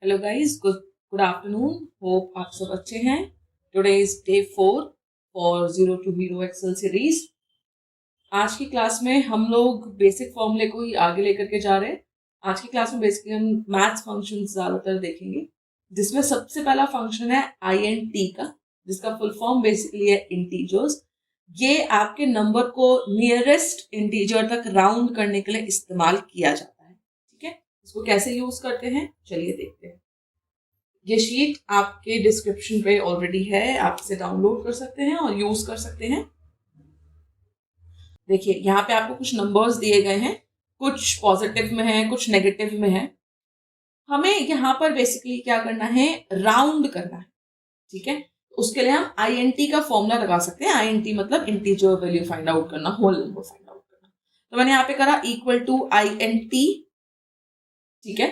Hello guys, good afternoon. Hope आप सब अच्छे हैं। Today is day 4 for 0 to hero excel series. आज की क्लास में हम लोग बेसिक फॉर्मूले को ही आगे लेकर के जा रहे हैं। आज की क्लास में बेसिकली हम मैथ्स फंक्शंस ज्यादातर देखेंगे, जिसमें सबसे पहला फंक्शन है INT का, जिसका फुल फॉर्म बेसिकली है इंटीजर्स। ये आपके नंबर को नियरेस्ट इंटीजर तक राउंड करने के लिए इस्तेमाल किया जाता है। ठीक है, इसको कैसे यूज करते हैं चलिए देखते हैं। ये शीट आपके डिस्क्रिप्शन पे ऑलरेडी है, आप इसे डाउनलोड कर सकते हैं और यूज कर सकते हैं। देखिए यहाँ पे आपको कुछ नंबर्स दिए गए हैं, कुछ पॉजिटिव में है, कुछ नेगेटिव में है। हमें यहाँ पर बेसिकली क्या करना है, राउंड करना है। ठीक है, उसके लिए हम INT का फॉर्मूला लगा सकते हैं। INT मतलब इंटीजर वैल्यू फाइंड आउट करना, होल नंबर फाइंड आउट करना। तो मैंने यहाँ पे करा इक्वल टू INT। ठीक है,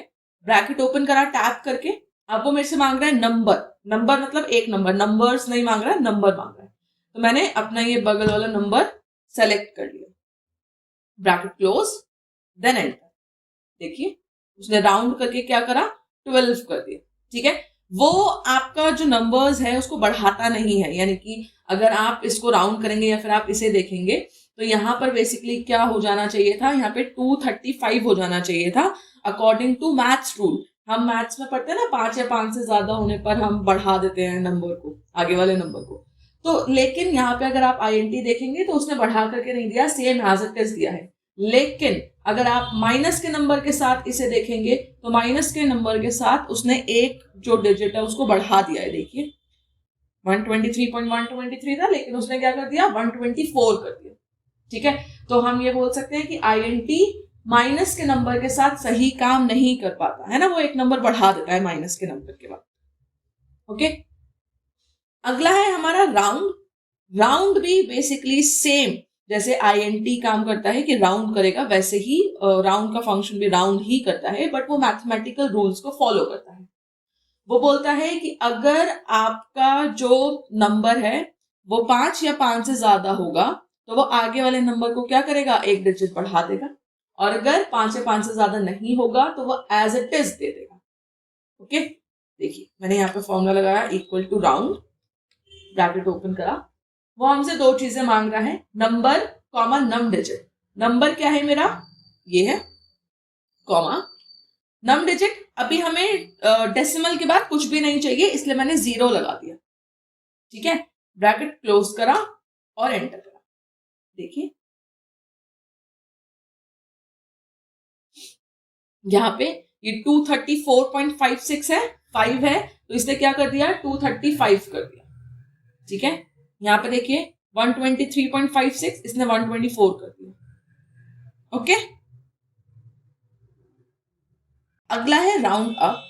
ब्रैकेट ओपन करा टैप करके। अब वो मेरे से मांग रहा है नंबर, नंबर मतलब एक नंबर, नंबर्स नहीं मांग रहा है, नंबर मांग रहा है। तो मैंने अपना ये बगल वाला नंबर सेलेक्ट कर लिया, ब्रैकेट क्लोज, देन एंटर। देखिए उसने राउंड करके क्या करा, 12 कर दिया। ठीक है, वो आपका जो नंबर्स है उसको बढ़ाता नहीं है, यानी कि अगर आप इसको राउंड करेंगे या फिर आप इसे देखेंगे तो यहाँ पर बेसिकली क्या हो जाना चाहिए था, यहाँ पे 235 हो जाना चाहिए था अकॉर्डिंग टू मैथ्स रूल। हम मैथ्स में पढ़ते हैं ना, 5 या 5 से ज्यादा होने पर हम बढ़ा देते हैं नंबर को, आगे वाले नंबर को। तो लेकिन यहाँ पे अगर आप INT देखेंगे तो उसने बढ़ा करके नहीं दिया, सेम एज इट इज दिया है। लेकिन अगर आप माइनस के नंबर के साथ इसे देखेंगे तो माइनस के नंबर के साथ उसने एक जो डिजिट है उसको बढ़ा दिया है। देखिए 123.123 था, लेकिन उसने क्या कर दिया, 124 कर दिया। ठीक है, तो हम ये बोल सकते हैं कि INT माइनस के नंबर के साथ सही काम नहीं कर पाता है ना, वो एक नंबर बढ़ा देता है माइनस के नंबर के बाद। ओके, अगला है हमारा राउंड। राउंड भी बेसिकली सेम जैसे INT काम करता है कि राउंड करेगा, वैसे ही राउंड का फंक्शन भी राउंड ही करता है, बट वो मैथमेटिकल रूल्स को फॉलो करता है। वो बोलता है कि अगर आपका जो नंबर है वो 5 या 5 से ज्यादा होगा तो वो आगे वाले नंबर को क्या करेगा, एक डिजिट बढ़ा देगा, और अगर 5 या 5 से ज्यादा नहीं होगा तो वो एज इट इज दे देगा। ओके, देखिए मैंने यहाँ पे फॉर्मूला लगाया equal to round, bracket open करा। वो हमसे दो चीजें मांग रहा है, नंबर कॉमा नम डिजिट। नंबर क्या है मेरा, ये है, कॉमा नम डिजिट। अभी हमें डेसिमल के बाद कुछ भी नहीं चाहिए, इसलिए मैंने 0 लगा दिया। ठीक है, ब्रैकेट क्लोज करा और एंटर करा। देखिए यहाँ पे ये 234.56 है, 5 है, तो इसने क्या कर दिया, 235 कर दिया। ठीक है, यहाँ पे देखिए 123.56, इसने 124 कर दिया। ओके, अगला है राउंड अप।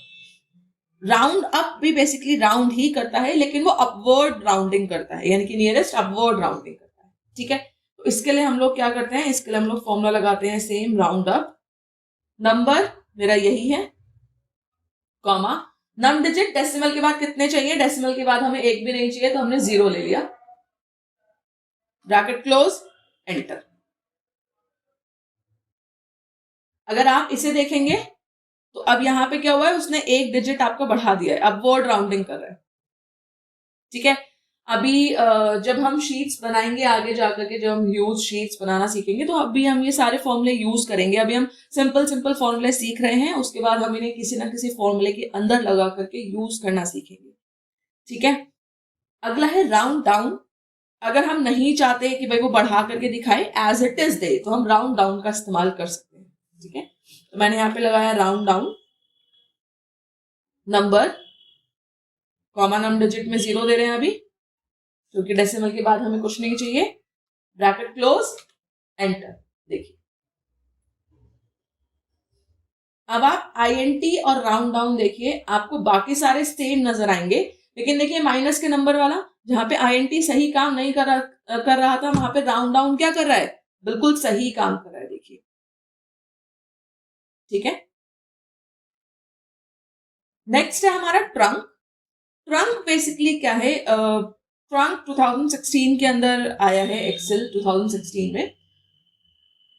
राउंड अप भी बेसिकली राउंड ही करता है, लेकिन वो अपवर्ड राउंडिंग करता है, यानी कि नियरेस्ट अपवर्ड राउंडिंग करता है। ठीक है, तो इसके लिए हम लोग क्या करते हैं, इसके लिए हम लोग फॉर्मूला लगाते हैं सेम, राउंड अप। नंबर मेरा यही है, कॉमा नम डिजिट, डेसिमल के बाद कितने चाहिए, डेसिमल के बाद हमें एक भी नहीं चाहिए तो हमने 0 ले लिया, ब्रैकेट क्लोज, एंटर। अगर आप इसे देखेंगे तो अब यहां पे क्या हुआ है, उसने एक डिजिट आपको बढ़ा दिया है, अपवर्ड राउंडिंग कर रहा है। ठीक है, अभी जब हम शीट्स बनाएंगे आगे जाकर के, जब हम यूज शीट्स बनाना सीखेंगे तो अभी हम ये सारे फॉर्मूले यूज करेंगे। अभी हम सिंपल सिंपल फॉर्मूले सीख रहे हैं, उसके बाद हम इन्हें किसी ना किसी फॉर्मूले के अंदर लगा करके यूज करना सीखेंगे। ठीक है, अगला है राउंड डाउन। अगर हम नहीं चाहते कि भाई वो बढ़ा करके दिखाए, एज इट इज दे, तो हम राउंड डाउन का इस्तेमाल कर सकते हैं। ठीक है, तो मैंने यहाँ पे लगाया round down, number comma num digit में 0 दे रहे हैं अभी, क्योंकि डेसिमल के बाद हमें कुछ नहीं चाहिए, ब्रैकेट क्लोज, एंटर। देखिए अब आप INT और राउंड डाउन देखिए, आपको बाकी सारे सेम नजर आएंगे, लेकिन देखिए माइनस के नंबर वाला, जहां पे INT सही काम नहीं कर रहा था, वहां पे राउंड डाउन क्या कर रहा है, बिल्कुल सही काम कर रहा है। देखिए ठीक है, नेक्स्ट है हमारा ट्रंक। ट्रंक बेसिकली क्या है, ट्रंक 2016 के अंदर आया है, एक्सेल 2016 में।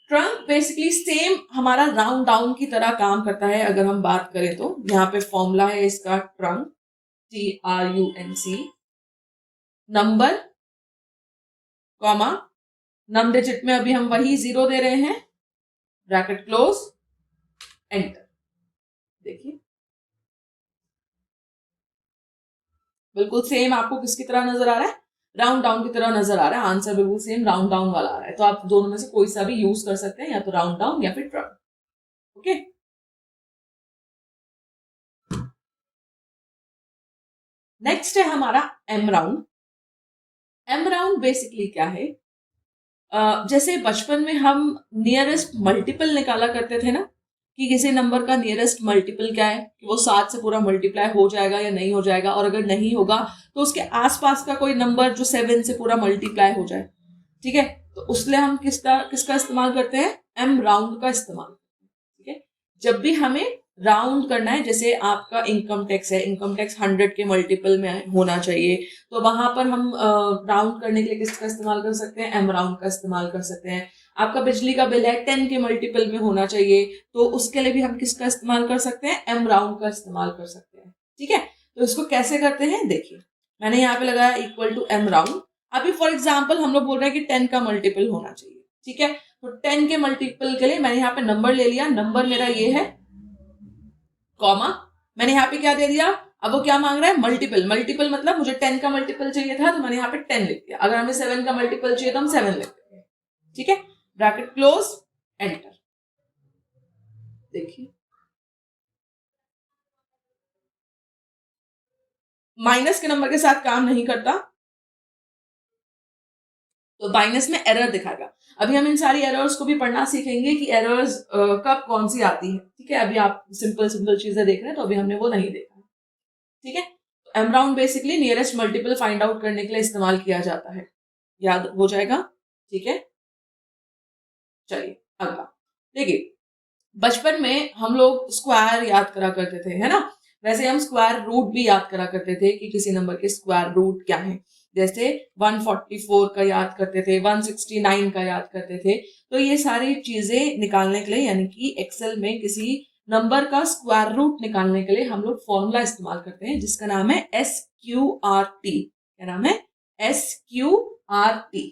ट्रंक बेसिकली सेम हमारा राउंड डाउन की तरह काम करता है। अगर हम बात करें तो यहाँ पे फॉर्मूला है इसका trunk, TRUNC, number comma num digit में अभी हम वही 0 दे रहे हैं, ब्रैकेट क्लोज, एंटर। देखिए बिल्कुल सेम आपको किसकी तरह नजर आ रहा है, राउंड डाउन की तरह नजर आ रहा है। आंसर बिल्कुल सेम राउंड डाउन वाला आ रहा है। तो आप दोनों में से कोई सा भी यूज कर सकते हैं, या तो राउंड डाउन या फिर ट्रंक। ओके, नेक्स्ट है हमारा M round. M round basically क्या है, जैसे बचपन में हम नियरेस्ट मल्टीपल निकाला करते थे ना, कि किसी नंबर का नियरेस्ट मल्टीपल क्या है, कि वो 7 से पूरा मल्टीप्लाई हो जाएगा या नहीं हो जाएगा, और अगर नहीं होगा तो उसके आसपास का कोई नंबर जो 7 से पूरा मल्टीप्लाई हो जाए। ठीक है, तो उसके हम किसका इस्तेमाल करते हैं, एम राउंड का इस्तेमाल। ठीक है, जब भी हमें राउंड करना है, जैसे आपका इनकम टैक्स है, इनकम टैक्स 100 के मल्टीपल में होना चाहिए, तो वहां पर हम राउंड करने के लिए किसका इस्तेमाल कर सकते हैं, एम राउंड का इस्तेमाल कर सकते हैं। आपका बिजली का बिल है 10 के मल्टीपल में होना चाहिए, तो उसके लिए भी हम किसका इस्तेमाल कर सकते हैं, एम राउंड का इस्तेमाल कर सकते हैं। ठीक है, तो इसको कैसे करते हैं, देखिए मैंने यहाँ पे लगाया इक्वल टू एम राउंड। अभी फॉर एग्जाम्पल हम लोग बोल रहे हैं कि 10 का मल्टीपल होना चाहिए। ठीक है, तो 10 के मल्टीपल के लिए मैंने यहाँ पे नंबर ले लिया, नंबर मेरा ये है, कॉमा मैंने यहाँ पे क्या दे दिया, अब वो क्या मांग रहा है, मल्टीपल। मल्टीपल मतलब मुझे 10 का मल्टीपल चाहिए था, तो मैंने यहाँ पे 10 लिख दिया। अगर हमें 7 का मल्टीपल चाहिए तो हम 7 लिख देंगे। ठीक है, ब्रैकेट क्लोज, एंटर। देखिए माइनस के नंबर के साथ काम नहीं करता, तो माइनस में एरर दिखाएगा। अभी हम इन सारी एरर्स को भी पढ़ना सीखेंगे कि एरर्स कब कौन सी आती है। ठीक है, अभी आप सिंपल सिंपल चीजें देख रहे हैं, तो अभी हमने वो नहीं देखा। ठीक है, तो M round basically nearest multiple find out करने के लिए इस्तेमाल किया जाता है, याद हो जाएगा। ठीक है, चलिए अगला देखिए, बचपन में हम लोग स्क्वायर याद करा करते थे, है ना। वैसे हम स्क्वायर रूट भी याद करा करते थे कि किसी नंबर के स्क्वायर रूट क्या है। जैसे 144 का याद करते थे, 169 का याद करते थे। तो ये सारी चीजें निकालने के लिए, यानी कि एक्सेल में किसी नंबर का स्क्वायर रूट निकालने के लिए हम लोग फॉर्मूला इस्तेमाल करते हैं, जिसका नाम है SQRT। क्या नाम है, SQRT।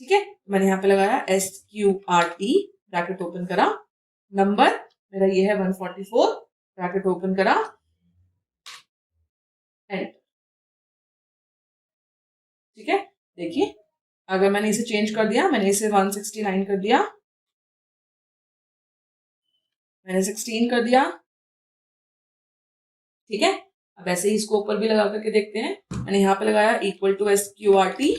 ठीक है, मैंने यहाँ पे लगाया SQRT, ब्रैकेट ओपन करा, नंबर मेरा ये है 144, ब्रैकेट ओपन करा, एंटर। ठीक है, देखिए अगर मैंने इसे चेंज कर दिया, मैंने इसे 169 कर दिया, मैंने 16 कर दिया। ठीक है, अब ऐसे ही इसको ऊपर भी लगा करके देखते हैं। मैंने यहाँ पे लगाया इक्वल टू SQRT,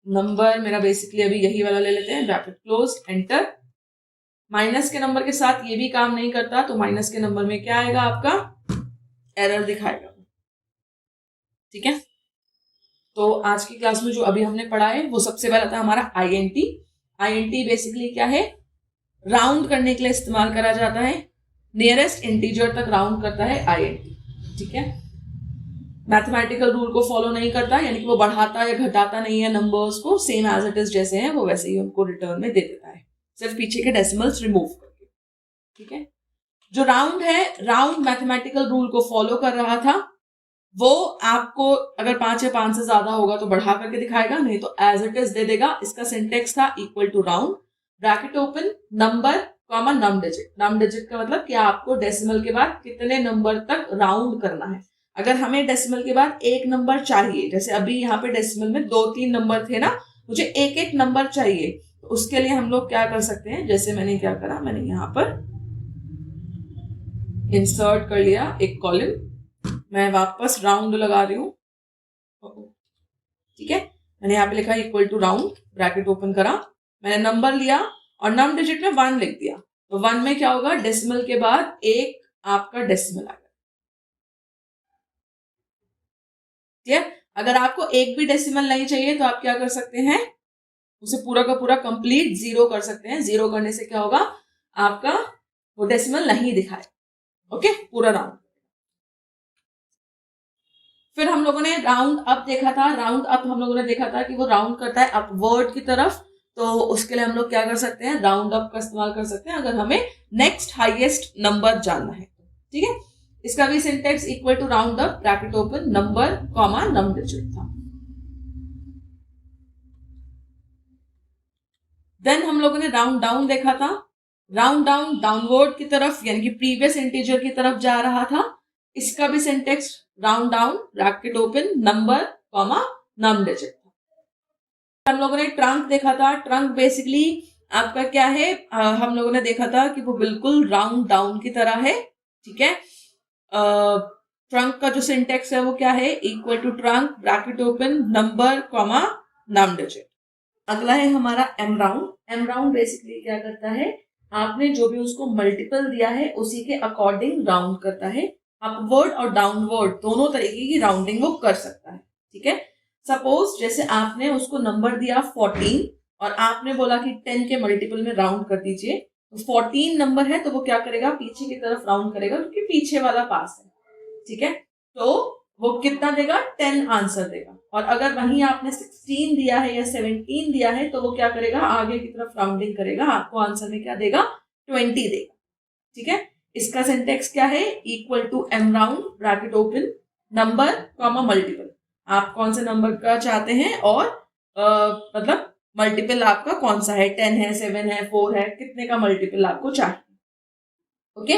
नंबर मेरा बेसिकली अभी यही वाला ले लेते हैं, ब्रैकेट क्लोज, एंटर। माइनस के नंबर के साथ ये भी काम नहीं करता, तो माइनस के नंबर में क्या आएगा, आपका एरर दिखाएगा। ठीक है, तो आज की क्लास में जो अभी हमने पढ़ा है वो सबसे पहला था हमारा INT। INT बेसिकली क्या है, राउंड करने के लिए इस्तेमाल करा जाता है, नियरेस्ट इंटीजर तक राउंड करता है INT। ठीक है, मैथमेटिकल रूल को फॉलो नहीं करता, यानी कि वो बढ़ाता या घटाता नहीं है नंबर्स को, सेम एज इट इज जैसे हैं वो वैसे ही उनको रिटर्न में दे देता है, सिर्फ पीछे के डेसिमल्स रिमूव करके। ठीक है, जो राउंड है, राउंड मैथमेटिकल रूल को फॉलो कर रहा था, वो आपको अगर 5 या 5 से ज्यादा होगा तो बढ़ा करके दिखाएगा, नहीं तो एज इट इज दे देगा। इसका सिंटेक्स था equal to round, bracket open, number comma num digit. Num digit का मतलब कि आपको डेसिमल के बाद कितने नंबर तक राउंड करना है। अगर हमें डेसिमल के बाद एक नंबर चाहिए, जैसे अभी यहाँ पे डेसिमल में 2-3 नंबर थे ना, मुझे एक एक नंबर चाहिए, तो उसके लिए हम लोग क्या कर सकते हैं, जैसे मैंने क्या करा, मैंने यहाँ पर इंसर्ट कर लिया एक कॉलम, मैं वापस राउंड लगा रही हूँ। ठीक है, मैंने यहाँ पे लिखा equal to round, bracket open करा, मैंने नंबर लिया और नम डिजिट में 1 लिख दिया। तो 1 में क्या होगा, डेसिमल के बाद एक आपका डेसिमल आएगा। ठीक है, अगर आपको एक भी डेसिमल नहीं चाहिए तो आप क्या कर सकते हैं, उसे पूरा का पूरा कंप्लीट 0 कर सकते हैं। 0 करने से क्या होगा, आपका वो डेसिमल नहीं दिखाए। ओके, पूरा राउंड। फिर हम लोगों ने राउंड अप देखा था। राउंड अप हम लोगों ने देखा था कि वो राउंड करता है अपवर्ड की तरफ, तो उसके लिए हम लोग क्या कर सकते हैं, राउंड अप का इस्तेमाल कर सकते हैं अगर हमें नेक्स्ट हाईएस्ट नंबर जानना है। ठीक है, इसका भी syntax equal to round up bracket open number comma num digit था। देन हम लोगों ने राउंड डाउन देखा था। राउंड डाउन डाउनवर्ड की तरफ यानी कि प्रीवियस इंटीजर की तरफ जा रहा था। इसका भी syntax round down bracket open number comma num digit था। हम लोगों ने ट्रंक देखा था। ट्रंक बेसिकली आपका क्या है, हम लोगों ने देखा था कि वो बिल्कुल राउंड डाउन की तरह है। ठीक है, ट्रंक का जो सिंटेक्स है वो क्या है, equal to trunc bracket open number comma num digit. अगला है हमारा M round. M round basically क्या करता है, आपने जो भी उसको मल्टीपल दिया है उसी के अकॉर्डिंग राउंड करता है। अपवर्ड और डाउनवर्ड दोनों तरीके की राउंडिंग वो कर सकता है। ठीक है, सपोज जैसे आपने उसको नंबर दिया 14 और आपने बोला कि 10 के मल्टीपल में राउंड कर दीजिए, तो 14 नंबर है तो वो क्या करेगा, पीछे की तरफ राउंड करेगा क्योंकि पीछे वाला पास है। ठीक है, तो वो कितना देगा, 10 आंसर देगा। और अगर वहीं आपने 16 दिया है या 17 दिया है तो वो क्या करेगा, आगे की तरफ राउंडिंग करेगा, आपको आंसर में क्या देगा, 20 देगा। ठीक है, इसका सिंटेक्स क्या है, equal to M round bracket open number comma multiple. आप कौन से नंबर का चाहते हैं और मतलब मल्टीपल आपका कौन सा है, 10 है, 7 है, 4 है, कितने का मल्टीपल आपको चाहिए। ओके,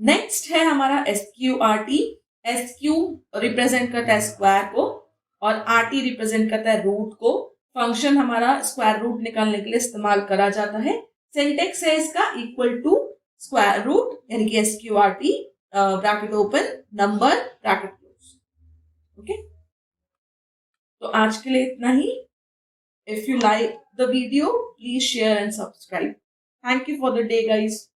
नेक्स्ट है हमारा SQRT। SQ रिप्रेजेंट करता है स्क्वायर को और RT रिप्रेजेंट करता है रूट को। फंक्शन हमारा स्क्वायर रूट निकालने के लिए इस्तेमाल करा जाता है। सिंटेक्स है इसका इक्वल टू स्क्वायर रूट यानी कि SQRT bracket open number bracket close. Okay, तो आज के लिए इतना ही। If you like the video please share and subscribe. Thank you for the day guys.